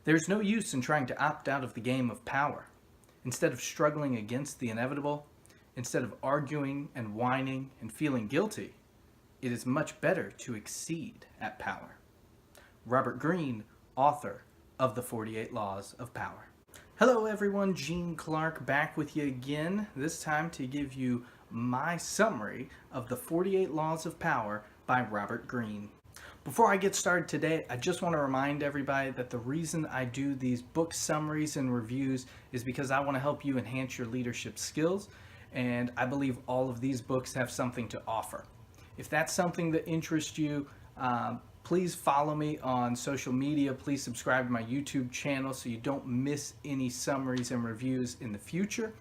There's no use in trying to opt out of the game of power. Instead of struggling against the inevitable, instead of arguing and whining and feeling guilty, it is much better to exceed at power. Robert Greene, author of The 48 Laws of Power. Hello everyone, Gene Clark back with you again, this time to give you my summary of The 48 Laws of Power by Robert Greene. Before I get started today, I just want to remind everybody that the reason I do these book summaries and reviews is because I want to help you enhance your leadership skills, and I believe all of these books have something to offer. If that's something that interests you, please follow me on social media. Please subscribe to my YouTube channel so you don't miss any summaries and reviews in the future.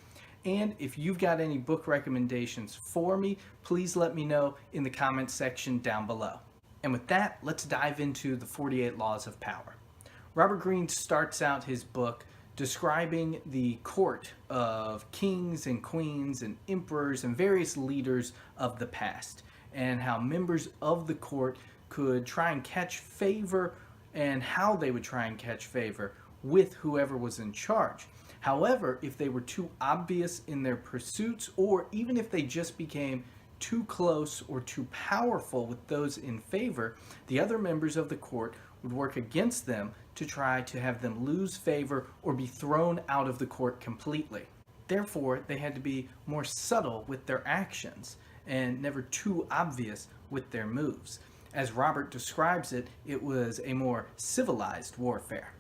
And if you've got any book recommendations for me, please let me know in the comments section down below. And with that, let's dive into the 48 Laws of Power. Robert Greene starts out his book describing the court of kings and queens and emperors and various leaders of the past, and how members of the court could try and catch favor, and how they would try and catch favor with whoever was in charge. However, if they were too obvious in their pursuits, or even if they just became too close or too powerful with those in favor, the other members of the court would work against them to try to have them lose favor or be thrown out of the court completely. Therefore, they had to be more subtle with their actions and never too obvious with their moves. As Robert describes it, it was a more civilized warfare.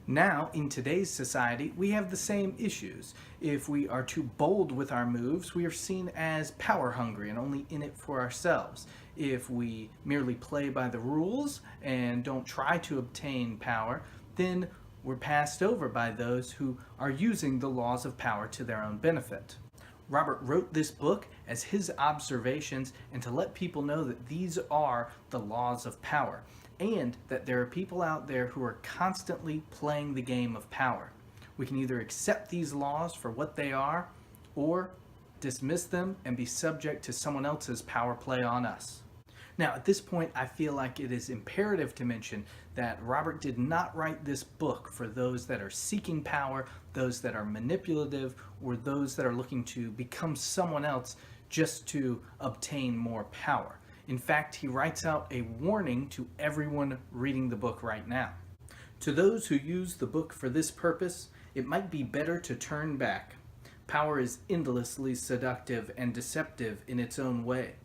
Now, in today's society, we have the same issues. If we are too bold with our moves, we are seen as power hungry and only in it for ourselves. If we merely play by the rules and don't try to obtain power, then we're passed over by those who are using the laws of power to their own benefit. Robert wrote this book as his observations and to let people know that these are the laws of power, and that there are people out there who are constantly playing the game of power. We can either accept these laws for what they are, or dismiss them and be subject to someone else's power play on us. Now, at this point, I feel like it is imperative to mention that Robert did not write this book for those that are seeking power, those that are manipulative, or those that are looking to become someone else just to obtain more power. In fact, he writes out a warning to everyone reading the book right now. To those who use the book for this purpose, it might be better to turn back. Power is endlessly seductive and deceptive in its own way.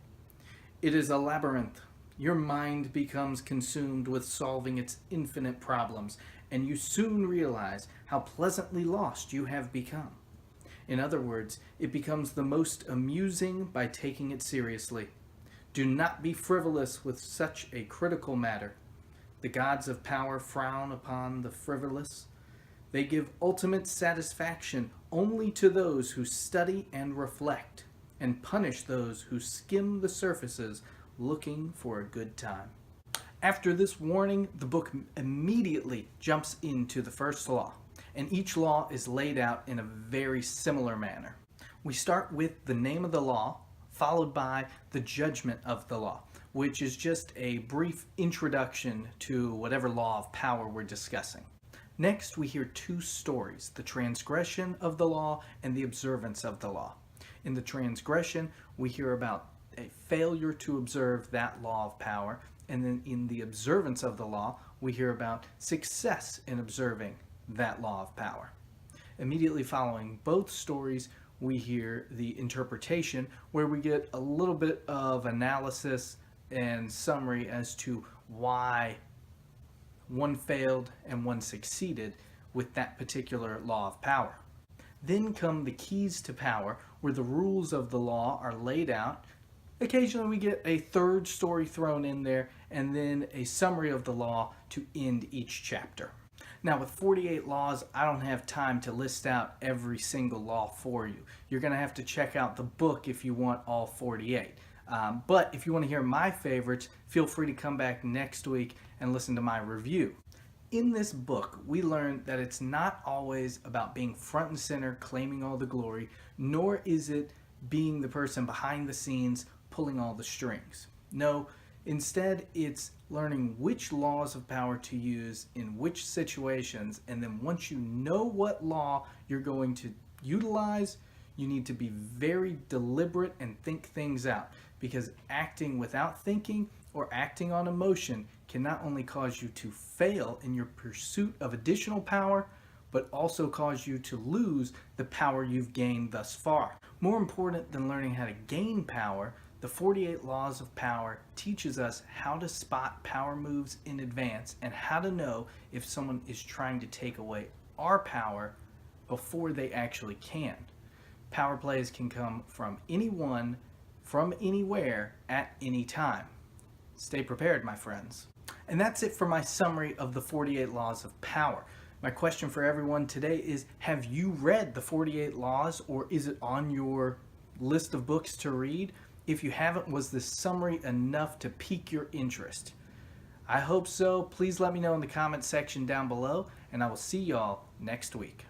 It is a labyrinth. Your mind becomes consumed with solving its infinite problems, and you soon realize how pleasantly lost you have become. In other words, it becomes the most amusing by taking it seriously. Do not be frivolous with such a critical matter. The gods of power frown upon the frivolous. They give ultimate satisfaction only to those who study and reflect, and punish those who skim the surfaces looking for a good time. After this warning, the book immediately jumps into the first law, and each law is laid out in a very similar manner. We start with the name of the law, followed by the judgment of the law, which is just a brief introduction to whatever law of power we're discussing. Next, we hear two stories, the transgression of the law and the observance of the law. In the transgression, we hear about a failure to observe that law of power, and then in the observance of the law, we hear about success in observing that law of power. Immediately following both stories, we hear the interpretation, where we get a little bit of analysis and summary as to why one failed and one succeeded with that particular law of power. Then come the keys to power, where the rules of the law are laid out. Occasionally we get a third story thrown in there, and then a summary of the law to end each chapter. Now, with 48 laws, I don't have time to list out every single law for you. You're going to have to check out the book if you want all 48. But if you want to hear my favorites, feel free to come back next week and listen to my review. In this book, we learn that it's not always about being front and center, claiming all the glory, nor is it being the person behind the scenes pulling all the strings. No, Instead, it's learning which laws of power to use in which situations, and then once you know what law you're going to utilize, you need to be very deliberate and think things out, because acting without thinking or acting on emotion can not only cause you to fail in your pursuit of additional power, but also cause you to lose the power you've gained thus far. More important than learning how to gain power, the 48 Laws of Power teaches us how to spot power moves in advance and how to know if someone is trying to take away our power before they actually can. Power plays can come from anyone, from anywhere, at any time. Stay prepared, my friends. And that's it for my summary of the 48 Laws of Power. My question for everyone today is, have you read the 48 Laws, or is it on your list of books to read? If you haven't, was this summary enough to pique your interest? I hope so. Please let me know in the comment section down below, and I will see y'all next week.